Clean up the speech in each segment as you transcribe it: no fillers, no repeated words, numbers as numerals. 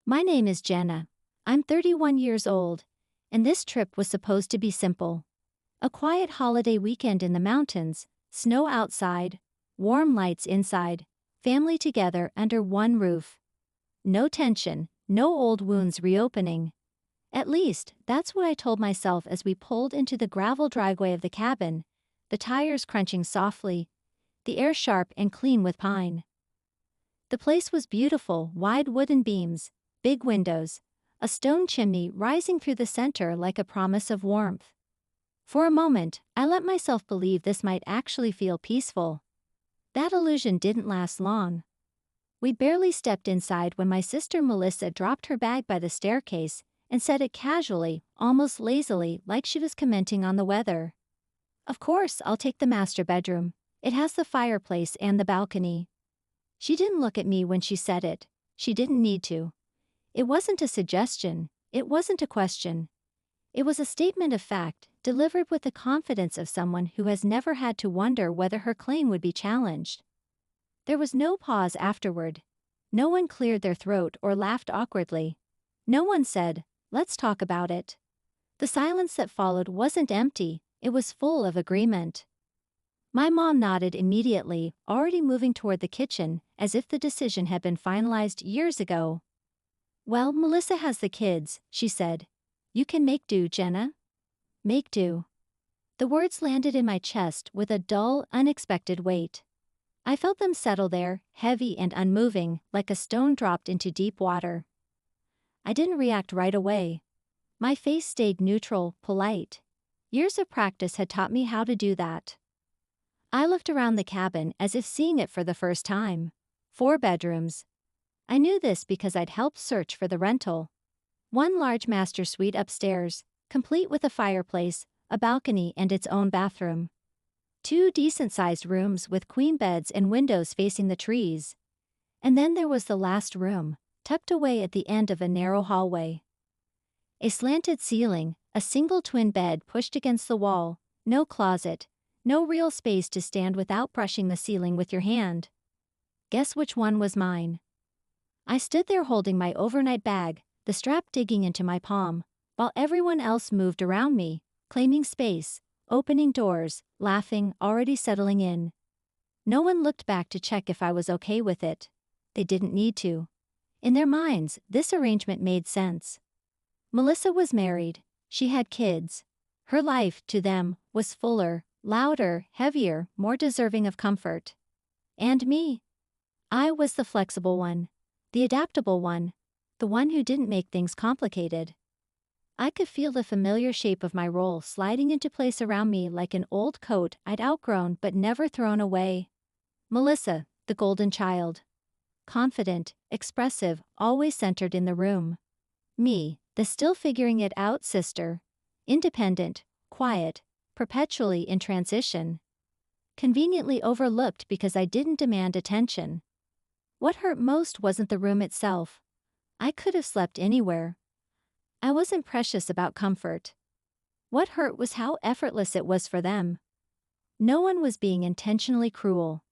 My name is Jenna. I'm 31 years old, and this trip was supposed to be simple. A quiet holiday weekend in the mountains, snow outside, warm lights inside, family together under one roof. No tension, no old wounds reopening. At least, that's what I told myself as we pulled into the gravel driveway of the cabin, the tires crunching softly, the air sharp and clean with pine. The place was beautiful, wide wooden beams, big windows, a stone chimney rising through the center like a promise of warmth. For a moment, I let myself believe this might actually feel peaceful. That illusion didn't last long. We barely stepped inside when my sister Melissa dropped her bag by the staircase and said it casually, almost lazily, like she was commenting on the weather. "Of course, I'll take the master bedroom. It has the fireplace and the balcony." She didn't look at me when she said it. She didn't need to. It wasn't a suggestion. It wasn't a question. It was a statement of fact, delivered with the confidence of someone who has never had to wonder whether her claim would be challenged. There was no pause afterward. No one cleared their throat or laughed awkwardly. No one said, "Let's talk about it." The silence that followed wasn't empty, it was full of agreement. My mom nodded immediately, already moving toward the kitchen, as if the decision had been finalized years ago. "Well, Melissa has the kids," she said. "You can make do, Jenna." Make do. The words landed in my chest with a dull, unexpected weight. I felt them settle there, heavy and unmoving, like a stone dropped into deep water. I didn't react right away. My face stayed neutral, polite. Years of practice had taught me how to do that. I looked around the cabin as if seeing it for the first time. 4 bedrooms. I knew this because I'd helped search for the rental. One large master suite upstairs, complete with a fireplace, a balcony and its own bathroom. 2 decent-sized rooms with queen beds and windows facing the trees. And then there was the last room, tucked away at the end of a narrow hallway. A slanted ceiling, a single twin bed pushed against the wall, no closet, no real space to stand without brushing the ceiling with your hand. Guess which one was mine? I stood there holding my overnight bag, the strap digging into my palm, while everyone else moved around me, claiming space, opening doors, laughing, already settling in. No one looked back to check if I was okay with it. They didn't need to. In their minds, this arrangement made sense. Melissa was married. She had kids. Her life, to them, was fuller, louder, heavier, more deserving of comfort. And me? I was the flexible one. The adaptable one. The one who didn't make things complicated. I could feel the familiar shape of my role sliding into place around me like an old coat I'd outgrown but never thrown away. Melissa, the golden child. Confident, expressive, always centered in the room. Me, the still figuring it out sister. Independent, quiet, perpetually in transition. Conveniently overlooked because I didn't demand attention. What hurt most wasn't the room itself. I could have slept anywhere. I wasn't precious about comfort. What hurt was how effortless it was for them. No one was being intentionally cruel.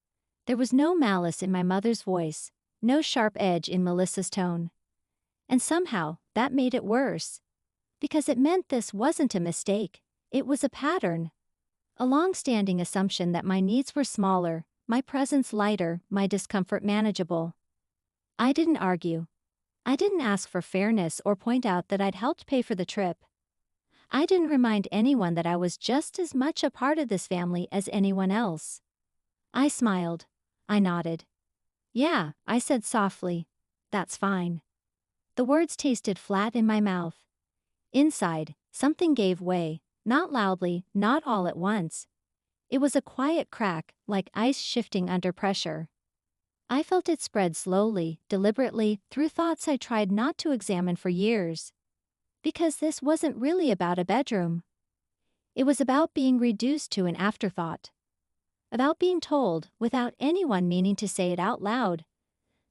There was no malice in my mother's voice, no sharp edge in Melissa's tone. And somehow, that made it worse. Because it meant this wasn't a mistake, it was a pattern. A long-standing assumption that my needs were smaller, my presence lighter, my discomfort manageable. I didn't argue. I didn't ask for fairness or point out that I'd helped pay for the trip. I didn't remind anyone that I was just as much a part of this family as anyone else. I smiled. I nodded. "Yeah," I said softly. "That's fine." The words tasted flat in my mouth. Inside, something gave way, not loudly, not all at once. It was a quiet crack, like ice shifting under pressure. I felt it spread slowly, deliberately, through thoughts I tried not to examine for years. Because this wasn't really about a bedroom. It was about being reduced to an afterthought. About being told, without anyone meaning to say it out loud,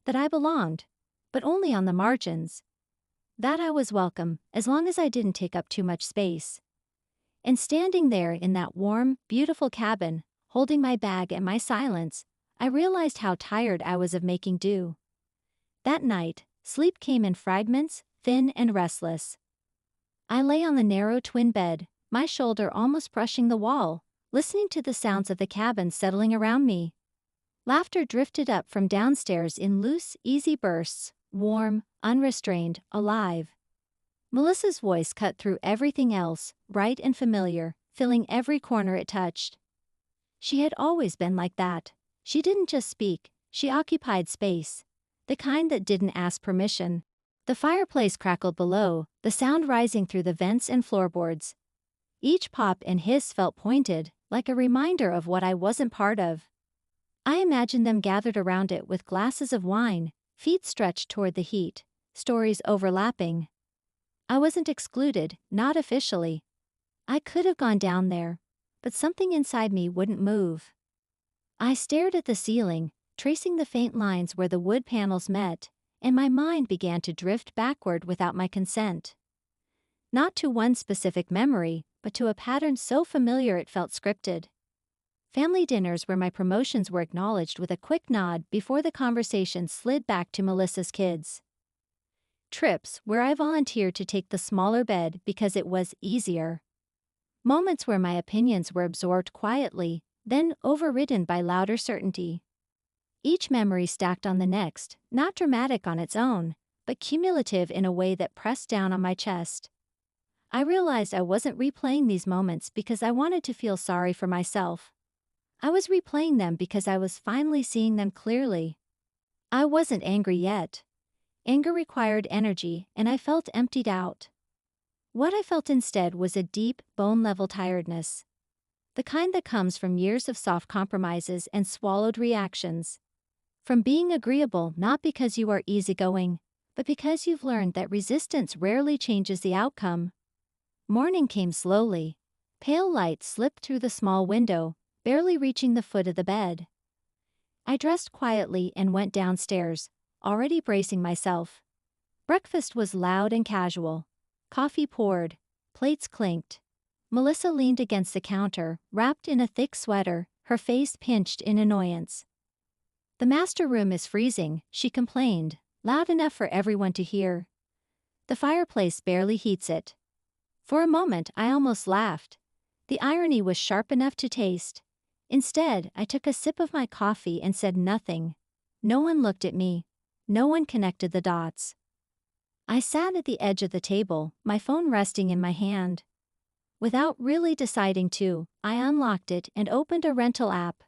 that I belonged, but only on the margins. That I was welcome, as long as I didn't take up too much space. And standing there in that warm, beautiful cabin, holding my bag and my silence, I realized how tired I was of making do. That night, Sleep came in fragments, thin and restless. I lay on the narrow twin bed, my shoulder almost brushing the wall, listening to the sounds of the cabin settling around me. Laughter drifted up from downstairs in loose, easy bursts, warm, unrestrained, alive. Melissa's voice cut through everything else, bright and familiar, filling every corner it touched. She had always been like that. She didn't just speak, she occupied space. The kind that didn't ask permission. The fireplace crackled below, the sound rising through the vents and floorboards. Each pop and hiss felt pointed, like a reminder of what I wasn't part of. I imagined them gathered around it with glasses of wine, feet stretched toward the heat, stories overlapping. I wasn't excluded, not officially. I could have gone down there, but something inside me wouldn't move. I stared at the ceiling, tracing the faint lines where the wood panels met, and my mind began to drift backward without my consent. Not to one specific memory, but to a pattern so familiar it felt scripted. Family dinners where my promotions were acknowledged with a quick nod before the conversation slid back to Melissa's kids. Trips where I volunteered to take the smaller bed because it was easier. Moments where my opinions were absorbed quietly, then overridden by louder certainty. Each memory stacked on the next, not dramatic on its own, but cumulative in a way that pressed down on my chest. I realized I wasn't replaying these moments because I wanted to feel sorry for myself. I was replaying them because I was finally seeing them clearly. I wasn't angry yet. Anger required energy, and I felt emptied out. What I felt instead was a deep, bone-level tiredness. The kind that comes from years of soft compromises and swallowed reactions. From being agreeable not because you are easygoing, but because you've learned that resistance rarely changes the outcome. Morning came slowly. Pale light slipped through the small window, barely reaching the foot of the bed. I dressed quietly and went downstairs, already bracing myself. Breakfast was loud and casual. Coffee poured, plates clinked. Melissa leaned against the counter, wrapped in a thick sweater, her face pinched in annoyance. "The master room is freezing," she complained, loud enough for everyone to hear. "The fireplace barely heats it." For a moment I almost laughed. The irony was sharp enough to taste. Instead, I took a sip of my coffee and said nothing. No one looked at me. No one connected the dots. I sat at the edge of the table, my phone resting in my hand. Without really deciding to, I unlocked it and opened a rental app.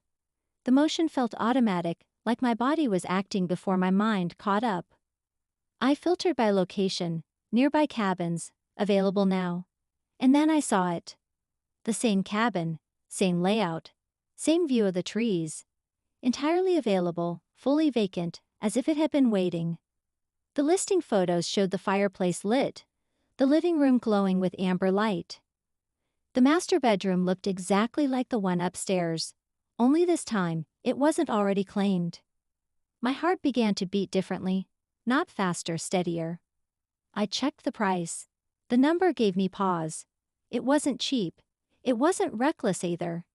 The motion felt automatic, like my body was acting before my mind caught up. I filtered by location, nearby cabins, available now. And then I saw it. The same cabin, same layout, same view of the trees. Entirely available, fully vacant, as if it had been waiting. The listing photos showed the fireplace lit, the living room glowing with amber light. The master bedroom looked exactly like the one upstairs, only this time, it wasn't already claimed. My heart began to beat differently, not faster, steadier. I checked the price. The number gave me pause. It wasn't cheap. It wasn't reckless either.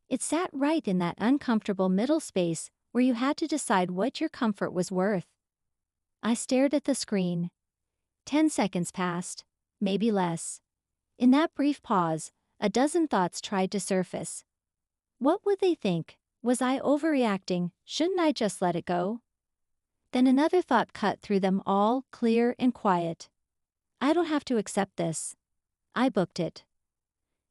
It sat right in that uncomfortable middle space where you had to decide what your comfort was worth. I stared at the screen. 10 seconds passed, maybe less. In that brief pause, a dozen thoughts tried to surface. What would they think? Was I overreacting? Shouldn't I just let it go? Then another thought cut through them all, clear and quiet. I don't have to accept this. I booked it.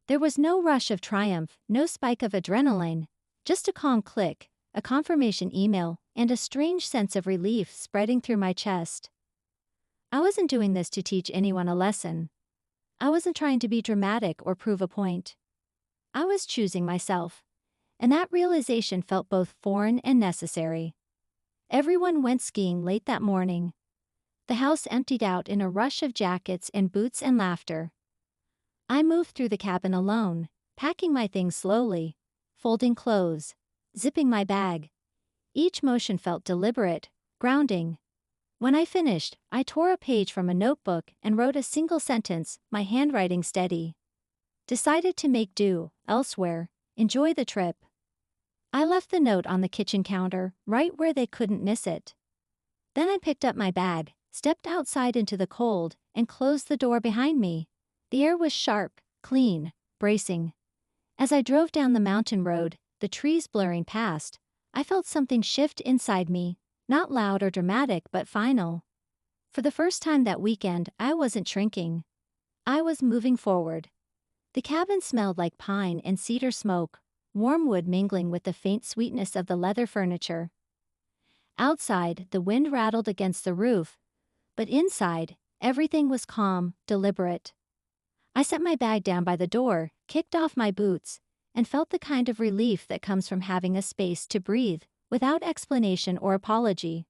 There was no rush of triumph, no spike of adrenaline, just a calm click, a confirmation email, and a strange sense of relief spreading through my chest. I wasn't doing this to teach anyone a lesson. I wasn't trying to be dramatic or prove a point. I was choosing myself, and that realization felt both foreign and necessary. Everyone went skiing late that morning. The house emptied out in a rush of jackets and boots and laughter. I moved through the cabin alone, packing my things slowly, folding clothes, zipping my bag. Each motion felt deliberate, grounding. When I finished, I tore a page from a notebook and wrote a single sentence, my handwriting steady. Decided to make do, elsewhere, enjoy the trip. I left the note on the kitchen counter, right where they couldn't miss it. Then I picked up my bag, stepped outside into the cold, and closed the door behind me. The air was sharp, clean, bracing. As I drove down the mountain road, the trees blurring past, I felt something shift inside me, not loud or dramatic but final. For the first time that weekend, I wasn't shrinking. I was moving forward. The cabin smelled like pine and cedar smoke, warm wood mingling with the faint sweetness of the leather furniture. Outside, the wind rattled against the roof, but inside, everything was calm, deliberate. I set my bag down by the door, kicked off my boots, and felt the kind of relief that comes from having a space to breathe, without explanation or apology.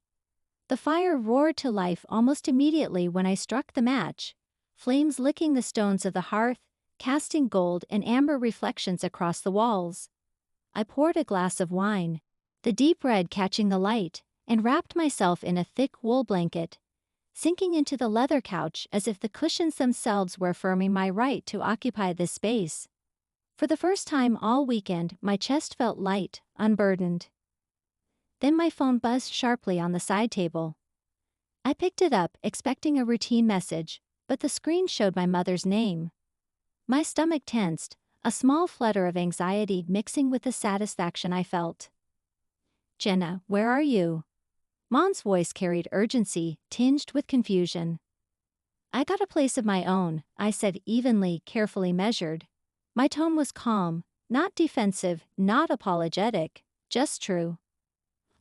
The fire roared to life almost immediately when I struck the match, flames licking the stones of the hearth, casting gold and amber reflections across the walls. I poured a glass of wine, the deep red catching the light, and wrapped myself in a thick wool blanket, sinking into the leather couch as if the cushions themselves were affirming my right to occupy this space. For the first time all weekend, my chest felt light, unburdened. Then my phone buzzed sharply on the side table. I picked it up, expecting a routine message, but the screen showed my mother's name. My stomach tensed, a small flutter of anxiety mixing with the satisfaction I felt. "Jenna, where are you?" Mom's voice carried urgency, tinged with confusion. "I got a place of my own," I said evenly, carefully measured. My tone was calm, not defensive, not apologetic, just true.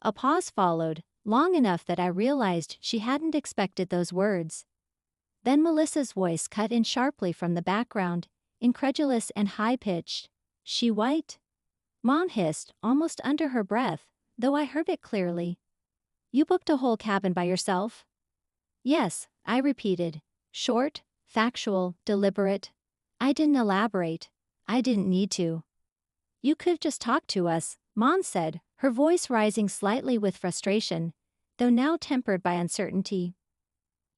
A pause followed, long enough that I realized she hadn't expected those words. Then Melissa's voice cut in sharply from the background, incredulous and high-pitched. "She white?" Mom hissed, almost under her breath, though I heard it clearly. "You booked a whole cabin by yourself?" "Yes," I repeated. Short, factual, deliberate. I didn't elaborate. I didn't need to. "You could've just talked to us," Mom said, her voice rising slightly with frustration, though now tempered by uncertainty.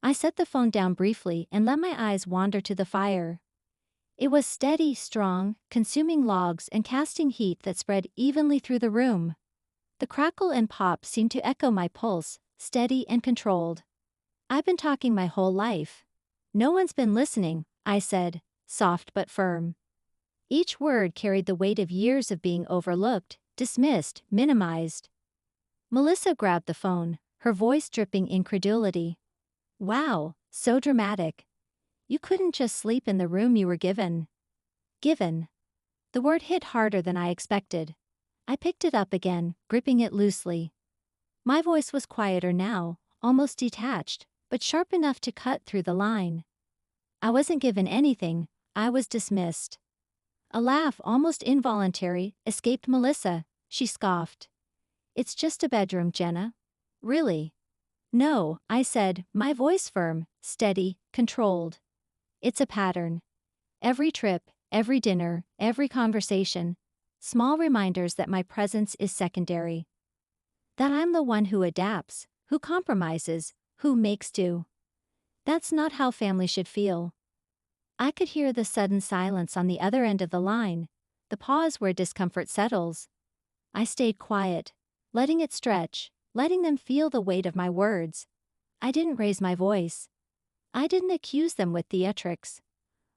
I set the phone down briefly and let my eyes wander to the fire. It was steady, strong, consuming logs and casting heat that spread evenly through the room. The crackle and pop seemed to echo my pulse, steady and controlled. "I've been talking my whole life. No one's been listening," I said, soft but firm. Each word carried the weight of years of being overlooked, dismissed, minimized. Melissa grabbed the phone, her voice dripping incredulity. "Wow, so dramatic. You couldn't just sleep in the room you were given." Given. The word hit harder than I expected. I picked it up again, gripping it loosely. My voice was quieter now, almost detached, but sharp enough to cut through the line. "I wasn't given anything, I was dismissed." A laugh, almost involuntary, escaped Melissa. She scoffed. "It's just a bedroom, Jenna." "Really?" "No," I said, my voice firm, steady, controlled. "It's a pattern. Every trip, every dinner, every conversation. Small reminders that my presence is secondary. That I'm the one who adapts, who compromises, who makes do. That's not how family should feel." I could hear the sudden silence on the other end of the line, the pause where discomfort settles. I stayed quiet, letting it stretch, letting them feel the weight of my words. I didn't raise my voice. I didn't accuse them with theatrics.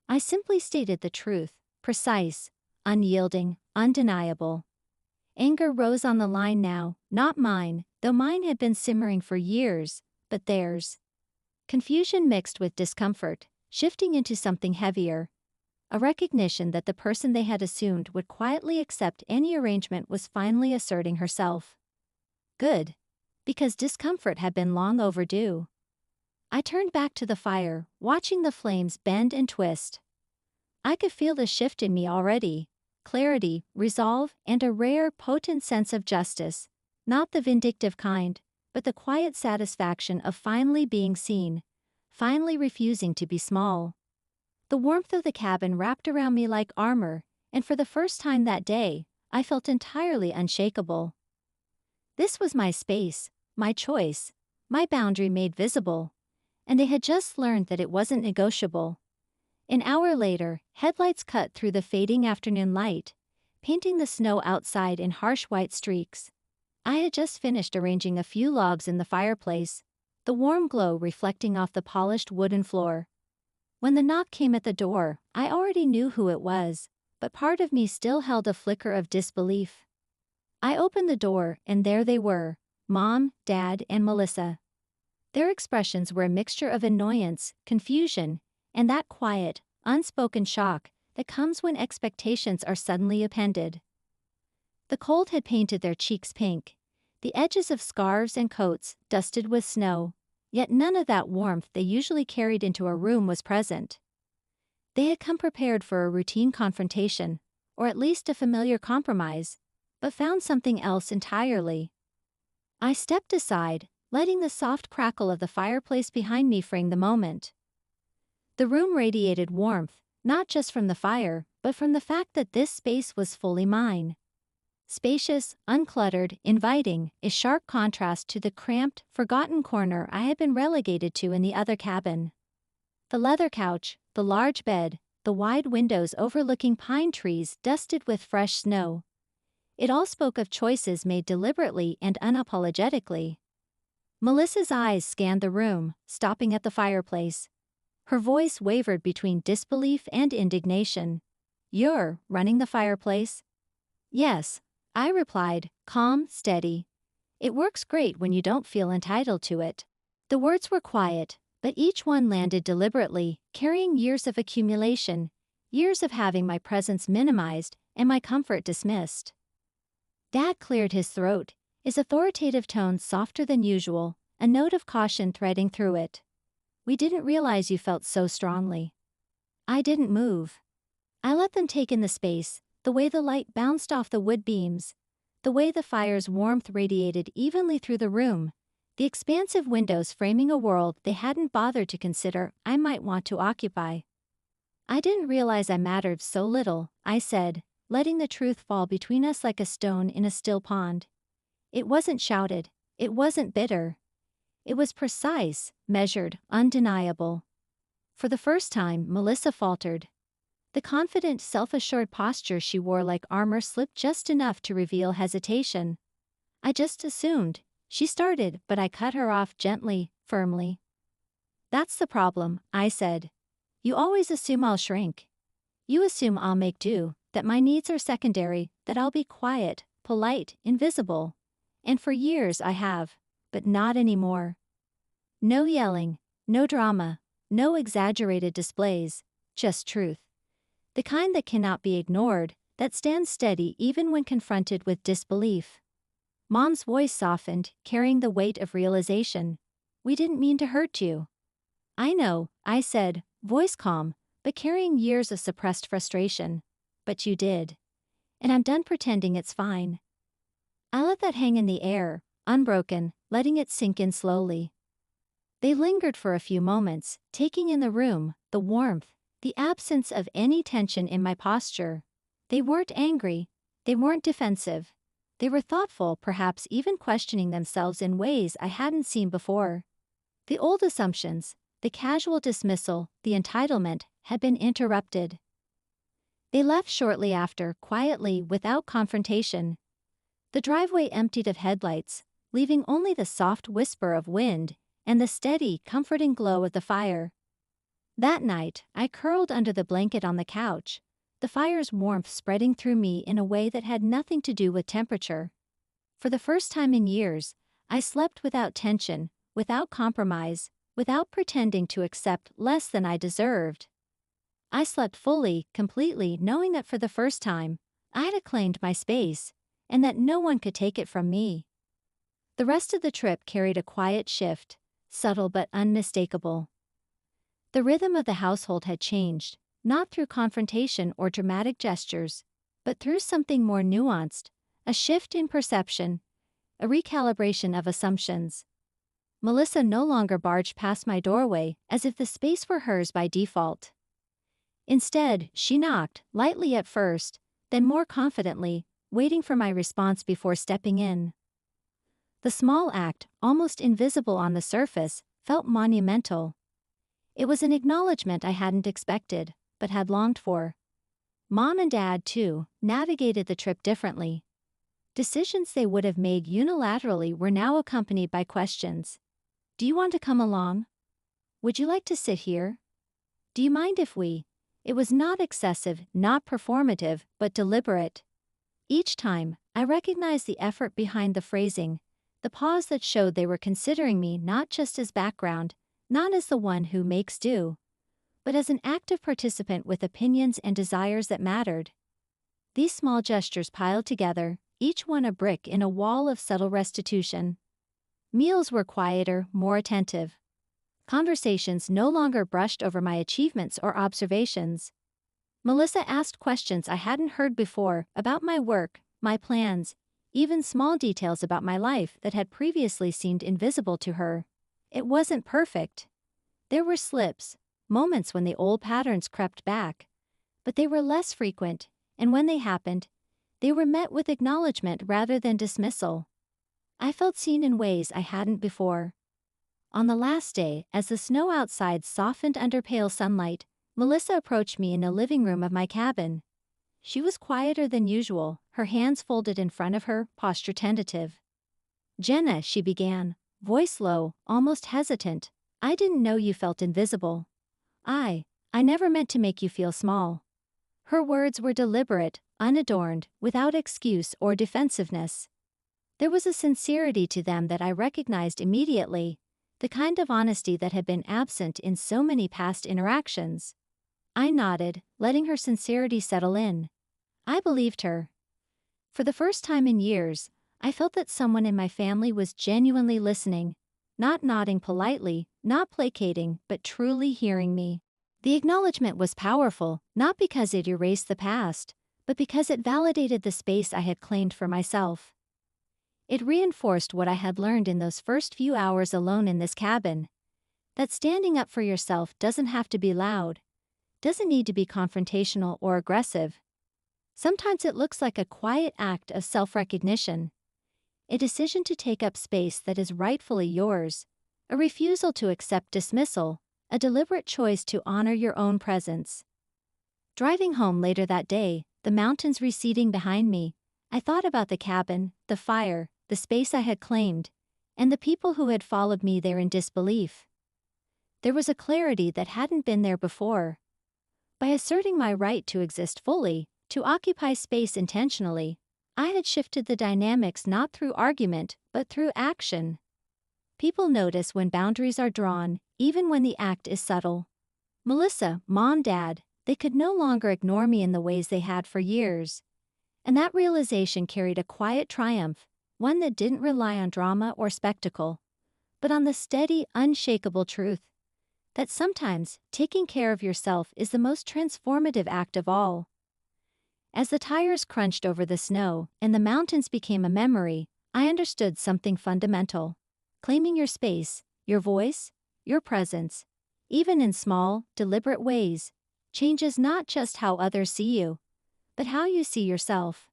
I simply stated the truth, precise, unyielding, undeniable. Anger rose on the line now, not mine, though mine had been simmering for years, but theirs. Confusion mixed with discomfort, shifting into something heavier. A recognition that the person they had assumed would quietly accept any arrangement was finally asserting herself. Good. Because discomfort had been long overdue. I turned back to the fire, watching the flames bend and twist. I could feel the shift in me already. Clarity, resolve, and a rare, potent sense of justice. Not the vindictive kind, but the quiet satisfaction of finally being seen. Finally refusing to be small. The warmth of the cabin wrapped around me like armor, and for the first time that day, I felt entirely unshakable. This was my space, my choice, my boundary made visible. And they had just learned that it wasn't negotiable. An hour later, headlights cut through the fading afternoon light, painting the snow outside in harsh white streaks. I had just finished arranging a few logs in the fireplace. the warm glow reflecting off the polished wooden floor. When the knock came at the door, I already knew who it was, but part of me still held a flicker of disbelief. I opened the door, and there they were, Mom, Dad, and Melissa. Their expressions were a mixture of annoyance, confusion, and that quiet, unspoken shock that comes when expectations are suddenly upended. The cold had painted their cheeks pink, the edges of scarves and coats dusted with snow, yet none of that warmth they usually carried into a room was present. They had come prepared for a routine confrontation, or at least a familiar compromise, but found something else entirely. I stepped aside, letting the soft crackle of the fireplace behind me frame the moment. The room radiated warmth, not just from the fire, but from the fact that this space was fully mine. Spacious, uncluttered, inviting, a sharp contrast to the cramped, forgotten corner I had been relegated to in the other cabin. The leather couch, the large bed, the wide windows overlooking pine trees dusted with fresh snow. It all spoke of choices made deliberately and unapologetically. Melissa's eyes scanned the room, stopping at the fireplace. Her voice wavered between disbelief and indignation. "You're running the fireplace?" "Yes," I replied, calm, steady. "It works great when you don't feel entitled to it." The words were quiet, but each one landed deliberately, carrying years of accumulation, years of having my presence minimized and my comfort dismissed. Dad cleared his throat, his authoritative tone softer than usual, a note of caution threading through it. "We didn't realize you felt so strongly." I didn't move. I let them take in the space, the way the light bounced off the wood beams, the way the fire's warmth radiated evenly through the room, the expansive windows framing a world they hadn't bothered to consider I might want to occupy. "I didn't realize I mattered so little," I said, letting the truth fall between us like a stone in a still pond. It wasn't shouted, it wasn't bitter. It was precise, measured, undeniable. For the first time, Melissa faltered. The confident, self-assured posture she wore like armor slipped just enough to reveal hesitation. "I just assumed," she started, but I cut her off gently, firmly. "That's the problem," I said. "You always assume I'll shrink. You assume I'll make do, that my needs are secondary, that I'll be quiet, polite, invisible. And for years I have, but not anymore. No yelling, no drama, no exaggerated displays, just truth. The kind that cannot be ignored, that stands steady even when confronted with disbelief." Mom's voice softened, carrying the weight of realization. "We didn't mean to hurt you." "I know," I said, voice calm, but carrying years of suppressed frustration. "But you did. And I'm done pretending it's fine." I let that hang in the air, unbroken, letting it sink in slowly. They lingered for a few moments, taking in the room, the warmth, the absence of any tension in my posture. They weren't angry, they weren't defensive. They were thoughtful, perhaps even questioning themselves in ways I hadn't seen before. The old assumptions, the casual dismissal, the entitlement, had been interrupted. They left shortly after, quietly, without confrontation. The driveway emptied of headlights, leaving only the soft whisper of wind and the steady, comforting glow of the fire. That night, I curled under the blanket on the couch, the fire's warmth spreading through me in a way that had nothing to do with temperature. For the first time in years, I slept without tension, without compromise, without pretending to accept less than I deserved. I slept fully, completely, knowing that for the first time, I had claimed my space, and that no one could take it from me. The rest of the trip carried a quiet shift, subtle but unmistakable. The rhythm of the household had changed, not through confrontation or dramatic gestures, but through something more nuanced, a shift in perception, a recalibration of assumptions. Melissa no longer barged past my doorway as if the space were hers by default. Instead, she knocked, lightly at first, then more confidently, waiting for my response before stepping in. The small act, almost invisible on the surface, felt monumental. It was an acknowledgement I hadn't expected, but had longed for. Mom and Dad, too, navigated the trip differently. Decisions they would have made unilaterally were now accompanied by questions. Do you want to come along? Would you like to sit here? Do you mind if we? It was not excessive, not performative, but deliberate. Each time, I recognized the effort behind the phrasing, the pause that showed they were considering me not just as background, not as the one who makes do, but as an active participant with opinions and desires that mattered. These small gestures piled together, each one a brick in a wall of subtle restitution. Meals were quieter, more attentive. Conversations no longer brushed over my achievements or observations. Melissa asked questions I hadn't heard before about my work, my plans, even small details about my life that had previously seemed invisible to her. It wasn't perfect. There were slips, moments when the old patterns crept back, but they were less frequent, and when they happened, they were met with acknowledgement rather than dismissal. I felt seen in ways I hadn't before. On the last day, as the snow outside softened under pale sunlight, Melissa approached me in the living room of my cabin. She was quieter than usual, her hands folded in front of her, posture tentative. "Jenna," she began, voice low, almost hesitant, "I didn't know you felt invisible. I never meant to make you feel small." Her words were deliberate, unadorned, without excuse or defensiveness. There was a sincerity to them that I recognized immediately, the kind of honesty that had been absent in so many past interactions. I nodded, letting her sincerity settle in. I believed her. For the first time in years, I felt that someone in my family was genuinely listening, not nodding politely, not placating, but truly hearing me. The acknowledgement was powerful, not because it erased the past, but because it validated the space I had claimed for myself. It reinforced what I had learned in those first few hours alone in this cabin. That standing up for yourself doesn't have to be loud, doesn't need to be confrontational or aggressive. Sometimes it looks like a quiet act of self-recognition, a decision to take up space that is rightfully yours, a refusal to accept dismissal, a deliberate choice to honor your own presence. Driving home later that day, the mountains receding behind me, I thought about the cabin, the fire, the space I had claimed, and the people who had followed me there in disbelief. There was a clarity that hadn't been there before. By asserting my right to exist fully, to occupy space intentionally, I had shifted the dynamics not through argument, but through action. People notice when boundaries are drawn, even when the act is subtle. Melissa, Mom, Dad, they could no longer ignore me in the ways they had for years. And that realization carried a quiet triumph, one that didn't rely on drama or spectacle, but on the steady, unshakable truth that sometimes taking care of yourself is the most transformative act of all. As the tires crunched over the snow and the mountains became a memory, I understood something fundamental. Claiming your space, your voice, your presence, even in small, deliberate ways, changes not just how others see you, but how you see yourself.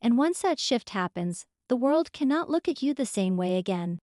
And once that shift happens, the world cannot look at you the same way again.